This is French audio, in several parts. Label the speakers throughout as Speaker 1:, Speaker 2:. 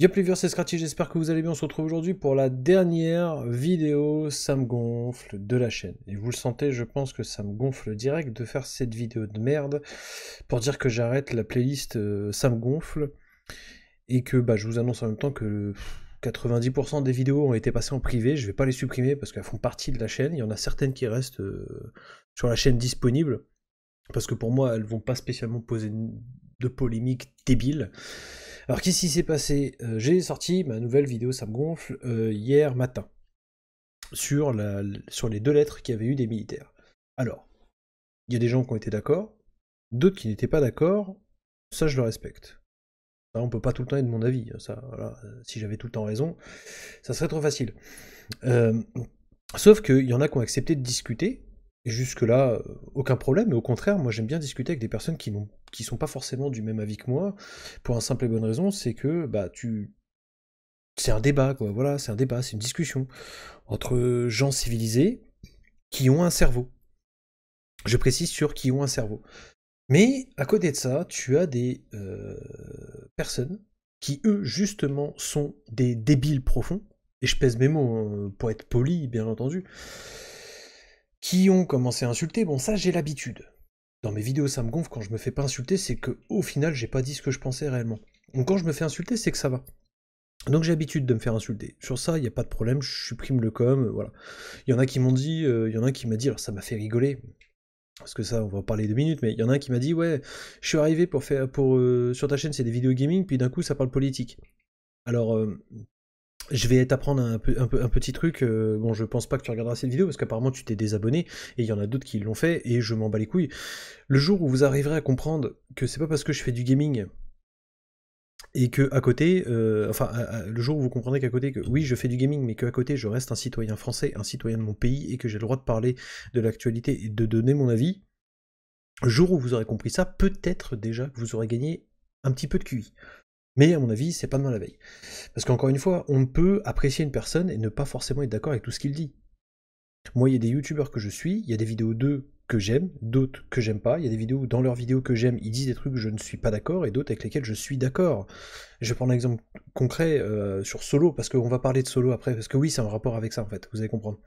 Speaker 1: Y'a plus c'est Scratchy, j'espère que vous allez bien. On se retrouve aujourd'hui pour la dernière vidéo Ça me gonfle de la chaîne. Et vous le sentez, je pense que ça me gonfle direct de faire cette vidéo de merde pour dire que j'arrête la playlist Ça me gonfle et que je vous annonce en même temps que 90% des vidéos ont été passées en privé. Je vais pas les supprimer parce qu'elles font partie de la chaîne. Il y en a certaines qui restent sur la chaîne disponible parce que pour moi elles vont pas spécialement poser de polémiques débiles. Alors qu'est-ce qui s'est passé? J'ai sorti ma nouvelle vidéo Ça me gonfle hier matin sur les deux lettres qu'il y avait eu des militaires. Alors, il y a des gens qui ont été d'accord, d'autres qui n'étaient pas d'accord, ça je le respecte. Ça, on peut pas tout le temps être de mon avis, ça, voilà. Si j'avais tout le temps raison, ça serait trop facile. Sauf qu'il y en a qui ont accepté de discuter, et jusque-là, aucun problème, mais au contraire, moi j'aime bien discuter avec des personnes qui sont pas forcément du même avis que moi, pour un simple et bonne raison, c'est que c'est un débat, quoi, voilà, c'est un débat, c'est une discussion entre gens civilisés qui ont un cerveau. Je précise sur qui ont un cerveau. Mais à côté de ça, tu as des personnes qui, eux, justement, sont des débiles profonds, et je pèse mes mots pour être poli, bien entendu, qui ont commencé à insulter. Bon, ça, j'ai l'habitude. Dans mes vidéos, ça me gonfle quand je me fais pas insulter, c'est que au final, j'ai pas dit ce que je pensais réellement. Donc quand je me fais insulter, c'est que ça va. Donc j'ai l'habitude de me faire insulter. Sur ça, il n'y a pas de problème, je supprime le com, voilà. Il y en a qui m'ont dit, il y en a un qui m'a dit, alors ça m'a fait rigoler, parce que ça, on va en parler 2 minutes, mais il y en a un qui m'a dit, ouais, je suis arrivé sur ta chaîne, c'est des vidéos gaming, puis d'un coup, ça parle politique. Alors, je vais t'apprendre un petit truc, bon, je pense pas que tu regarderas cette vidéo, parce qu'apparemment, tu t'es désabonné, et il y en a d'autres qui l'ont fait, et je m'en bats les couilles. Le jour où vous arriverez à comprendre que c'est pas parce que je fais du gaming et que à côté, le jour où vous comprendrez qu'à côté, que oui, je fais du gaming, mais qu'à côté, je reste un citoyen français, un citoyen de mon pays, et que j'ai le droit de parler de l'actualité et de donner mon avis, le jour où vous aurez compris ça, peut-être déjà que vous aurez gagné un petit peu de QI. Mais à mon avis, c'est pas demain la veille. Parce qu'encore une fois, on peut apprécier une personne et ne pas forcément être d'accord avec tout ce qu'il dit. Moi, il y a des youtubeurs que je suis, il y a des vidéos d'eux que j'aime, d'autres que j'aime pas, il y a des vidéos où dans leurs vidéos que j'aime, ils disent des trucs que je ne suis pas d'accord, et d'autres avec lesquels je suis d'accord. Je vais prendre un exemple concret sur Solo, parce qu'on va parler de Solo après, parce que oui, c'est un rapport avec ça en fait, vous allez comprendre.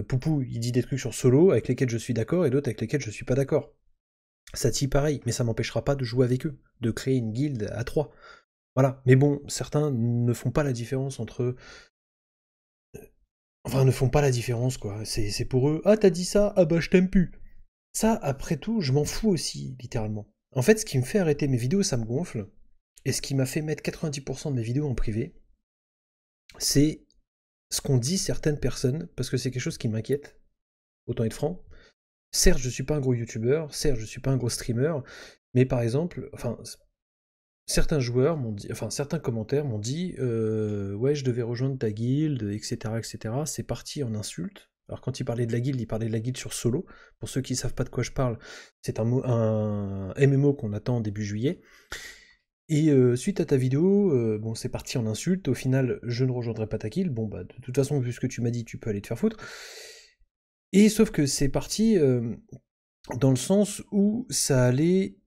Speaker 1: Poupou, il dit des trucs sur Solo avec lesquels je suis d'accord, et d'autres avec lesquels je suis pas d'accord. Satie pareil, mais ça m'empêchera pas de jouer avec eux, de créer une guilde à 3. Voilà, mais bon, certains ne font pas la différence entre... Enfin, ne font pas la différence, quoi. C'est pour eux, ah, t'as dit ça, ah bah je t'aime plus. Ça, après tout, je m'en fous aussi, littéralement. En fait, ce qui me fait arrêter mes vidéos, ça me gonfle, et ce qui m'a fait mettre 90% de mes vidéos en privé, c'est ce qu'ont dit certaines personnes, parce que c'est quelque chose qui m'inquiète, autant être franc. Certes, je suis pas un gros youtubeur, certes, je suis pas un gros streamer, mais par exemple, certains joueurs m'ont dit, certains commentaires m'ont dit, ouais, je devais rejoindre ta guilde, etc., etc. C'est parti en insulte. Alors quand il parlait de la guilde, il parlait de la guilde sur Solo. Pour ceux qui savent pas de quoi je parle, c'est un MMO qu'on attend début juillet. Et suite à ta vidéo, bon, c'est parti en insulte. Au final, je ne rejoindrai pas ta guilde. Bon, bah, de toute façon, vu ce que tu m'as dit, tu peux aller te faire foutre. Et sauf que c'est parti dans le sens où ça allait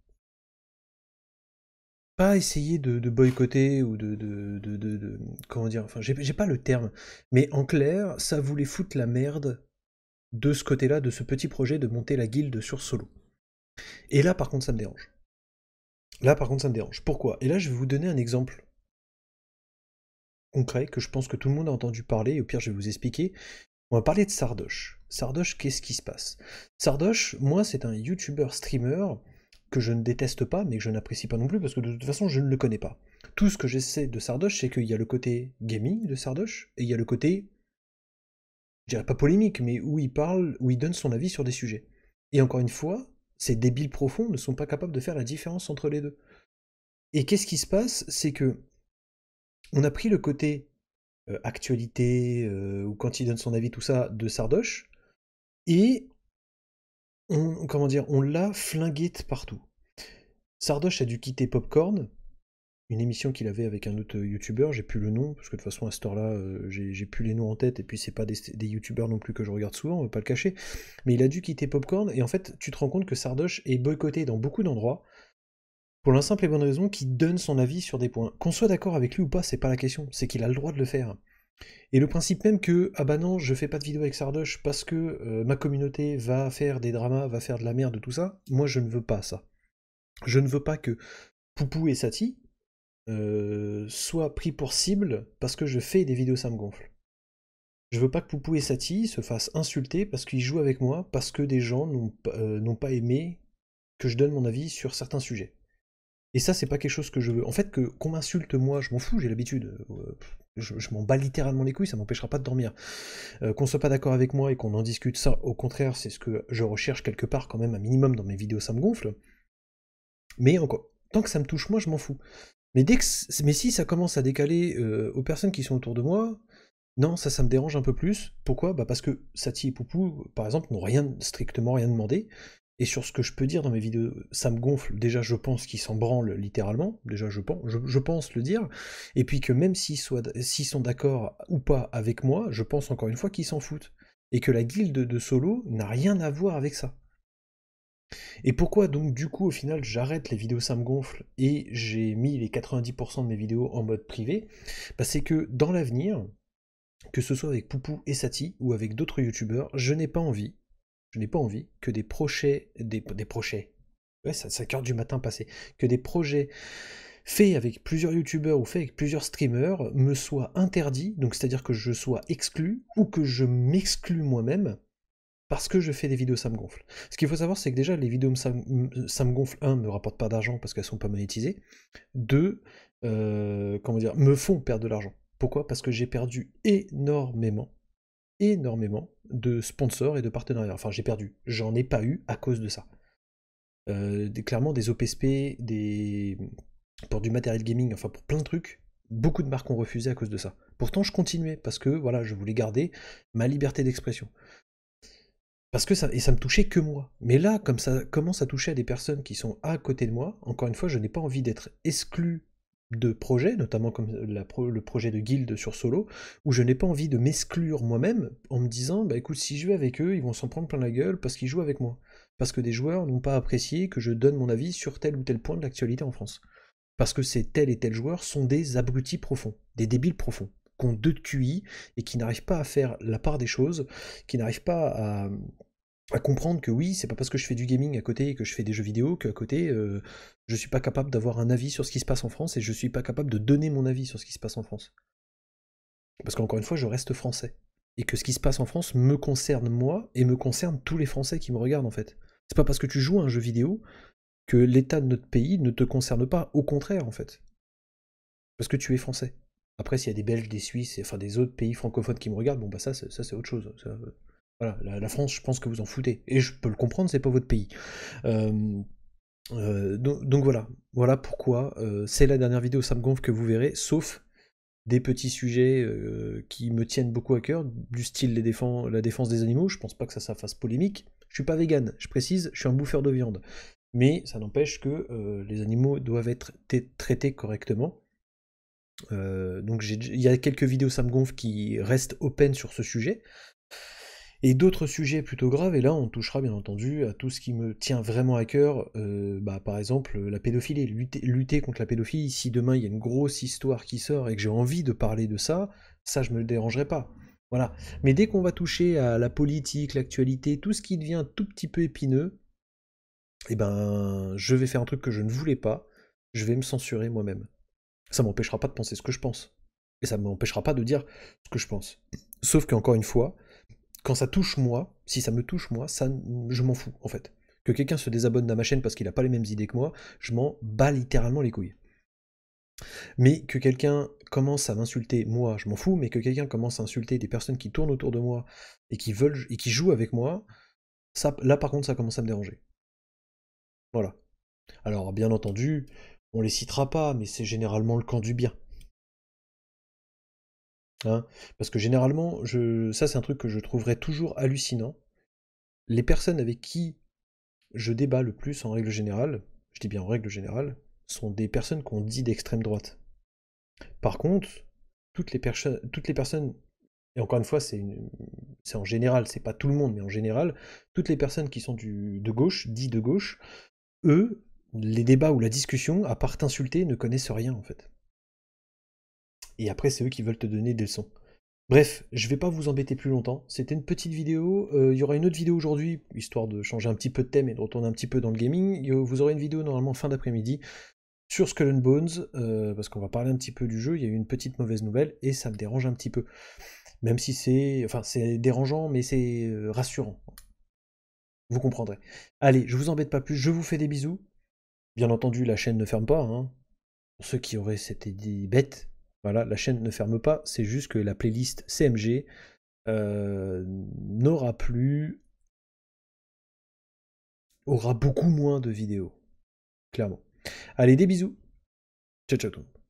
Speaker 1: pas essayer de boycotter ou comment dire, enfin j'ai pas le terme, mais en clair, ça voulait foutre la merde de ce côté-là, de ce petit projet de monter la guilde sur Solo. Et là par contre ça me dérange. Là par contre ça me dérange. Pourquoi? Et là je vais vous donner un exemple concret que je pense que tout le monde a entendu parler, et au pire je vais vous expliquer. On va parler de Sardoche. Sardoche, qu'est-ce qui se passe? Sardoche, moi c'est un youtubeur streamer que je ne déteste pas, mais que je n'apprécie pas non plus, parce que de toute façon, je ne le connais pas. Tout ce que j'essaie de Sardoche, c'est qu'il y a le côté gaming de Sardoche, et il y a le côté, je dirais pas polémique, mais où il parle, où il donne son avis sur des sujets. Et encore une fois, ces débiles profonds ne sont pas capables de faire la différence entre les deux. Et qu'est-ce qui se passe? C'est que on a pris le côté actualité, ou quand il donne son avis, tout ça, de Sardoche, et comment dire, on l'a flingué de partout. Sardoche a dû quitter Popcorn, une émission qu'il avait avec un autre youtubeur, j'ai plus le nom, parce que de toute façon à cette heure-là, j'ai plus les noms en tête, et puis c'est pas des youtubeurs non plus que je regarde souvent, on va pas le cacher, mais il a dû quitter Popcorn, et en fait tu te rends compte que Sardoche est boycotté dans beaucoup d'endroits, Pour la simple et bonne raison qu'il donne son avis sur des points. Qu'on soit d'accord avec lui ou pas, c'est pas la question, c'est qu'il a le droit de le faire. Et le principe même que, ah bah non, je fais pas de vidéo avec Sardoche parce que ma communauté va faire des dramas, va faire de la merde, tout ça, moi je ne veux pas ça. Je ne veux pas que Poupou et Saty soient pris pour cible parce que je fais des vidéos ça me gonfle. Je veux pas que Poupou et Saty se fassent insulter parce qu'ils jouent avec moi, parce que des gens n'ont pas aimé que je donne mon avis sur certains sujets. Et ça, c'est pas quelque chose que je veux. En fait, qu'on m'insulte moi, je m'en fous, j'ai l'habitude. Je m'en bats littéralement les couilles, ça m'empêchera pas de dormir. Qu'on soit pas d'accord avec moi et qu'on en discute, ça, au contraire, c'est ce que je recherche quelque part quand même un minimum dans mes vidéos, ça me gonfle. Mais encore, tant que ça me touche moi, je m'en fous. Mais mais si ça commence à décaler aux personnes qui sont autour de moi, non, ça me dérange un peu plus. Pourquoi? Bah parce que Saty et Poupou, par exemple, n'ont strictement rien demandé. Et sur ce que je peux dire dans mes vidéos, ça me gonfle. Déjà, je pense qu'ils s'en branlent littéralement. Déjà, je pense le dire. Et puis que même s'ils sont d'accord ou pas avec moi, je pense encore une fois qu'ils s'en foutent. Et que la guilde de solo n'a rien à voir avec ça. Et pourquoi donc du coup au final j'arrête les vidéos ça me gonfle et j'ai mis les 90% de mes vidéos en mode privé? Bah c'est que dans l'avenir, que ce soit avec Poupou et Saty ou avec d'autres youtubeurs, je n'ai pas envie que des projets, ouais, ça 5 heures du matin passé, que des projets faits avec plusieurs youtubeurs ou faits avec plusieurs streamers me soient interdits, donc c'est-à-dire que je sois exclu ou que je m'exclue moi-même parce que je fais des vidéos ça me gonfle. Ce qu'il faut savoir, c'est que déjà, les vidéos ça me gonfle, un, me rapportent pas d'argent parce qu'elles sont pas monétisées, deux, comment dire, me font perdre de l'argent. Pourquoi? Parce que j'ai perdu énormément de sponsors et de partenariats. Enfin, j'en ai pas eu à cause de ça. Clairement, des OPSP, pour du matériel gaming, enfin pour plein de trucs, beaucoup de marques ont refusé à cause de ça. Pourtant, je continuais parce que voilà, je voulais garder ma liberté d'expression. Parce que ça me touchait que moi. Mais là, comme ça commence à toucher à des personnes qui sont à côté de moi, encore une fois, je n'ai pas envie d'être exclu de projets, notamment comme le projet de guild sur solo, où je n'ai pas envie de m'exclure moi-même en me disant, bah écoute, si je vais avec eux, ils vont s'en prendre plein la gueule parce qu'ils jouent avec moi. Parce que des joueurs n'ont pas apprécié que je donne mon avis sur tel ou tel point de l'actualité en France. Parce que ces tels et tels joueurs sont des abrutis profonds, des débiles profonds, qui ont 2 de QI et qui n'arrivent pas à faire la part des choses, qui n'arrivent pas à comprendre que oui, c'est pas parce que je fais du gaming à côté et que je fais des jeux vidéo qu'à côté, je suis pas capable d'avoir un avis sur ce qui se passe en France et je suis pas capable de donner mon avis sur ce qui se passe en France. Parce qu'encore une fois, je reste français. Et que ce qui se passe en France me concerne moi et me concerne tous les Français qui me regardent en fait. C'est pas parce que tu joues à un jeu vidéo que l'état de notre pays ne te concerne pas, au contraire en fait. Parce que tu es français. Après, s'il y a des Belges, des Suisses, enfin des autres pays francophones qui me regardent, bon bah ça c'est autre chose. Ça, voilà, la France, je pense que vous en foutez. Et je peux le comprendre, c'est pas votre pays. Donc voilà. Voilà pourquoi c'est la dernière vidéo ça me gonfle que vous verrez, sauf des petits sujets qui me tiennent beaucoup à cœur, du style la défense des animaux. Je pense pas que ça fasse polémique. Je suis pas vegan, je précise, je suis un bouffeur de viande. Mais ça n'empêche que les animaux doivent être traités correctement. Donc il y a quelques vidéos ça me gonfle qui restent open sur ce sujet. Et d'autres sujets plutôt graves, et là on touchera bien entendu à tout ce qui me tient vraiment à cœur, par exemple la pédophilie, lutter contre la pédophilie. Si demain il y a une grosse histoire qui sort et que j'ai envie de parler de ça je me dérangerai pas. Voilà. Mais dès qu'on va toucher à la politique, l'actualité, tout ce qui devient un tout petit peu épineux, eh ben je vais faire un truc que je ne voulais pas, je vais me censurer moi-même. Ça m'empêchera pas de penser ce que je pense. Et ça m'empêchera pas de dire ce que je pense. Sauf qu'encore une fois, quand ça touche moi, si ça me touche moi, je m'en fous en fait. Que quelqu'un se désabonne de ma chaîne parce qu'il a pas les mêmes idées que moi, je m'en bats littéralement les couilles. Mais que quelqu'un commence à m'insulter, moi, je m'en fous, mais que quelqu'un commence à insulter des personnes qui tournent autour de moi et qui jouent avec moi, ça, là par contre, ça commence à me déranger. Voilà. Alors, bien entendu, on les citera pas, mais c'est généralement le camp du bien. Hein, parce que généralement, ça c'est un truc que je trouverais toujours hallucinant. Les personnes avec qui je débat le plus en règle générale, je dis bien en règle générale, sont des personnes qu'on dit d'extrême droite. Par contre, toutes les personnes, et encore une fois c'est en général, c'est pas tout le monde, mais en général, toutes les personnes qui sont de gauche, dit de gauche, eux, Les débats ou la discussion, à part t'insulter, ne connaissent rien en fait. Et après, c'est eux qui veulent te donner des leçons. Bref, je vais pas vous embêter plus longtemps. C'était une petite vidéo. Il y aura une autre vidéo aujourd'hui, histoire de changer un petit peu de thème et de retourner un petit peu dans le gaming. Vous aurez une vidéo normalement fin d'après-midi sur Skull and Bones, parce qu'on va parler un petit peu du jeu. Il y a eu une petite mauvaise nouvelle et ça me dérange un petit peu. Même si c'est... Enfin, c'est dérangeant, mais c'est rassurant. Vous comprendrez. Allez, je vous embête pas plus, je vous fais des bisous. Bien entendu, la chaîne ne ferme pas, hein. Pour ceux qui auraient cette idée bête, voilà, la chaîne ne ferme pas, c'est juste que la playlist CMG n'aura plus, aura beaucoup moins de vidéos, clairement. Allez, des bisous. Ciao, ciao tout le monde.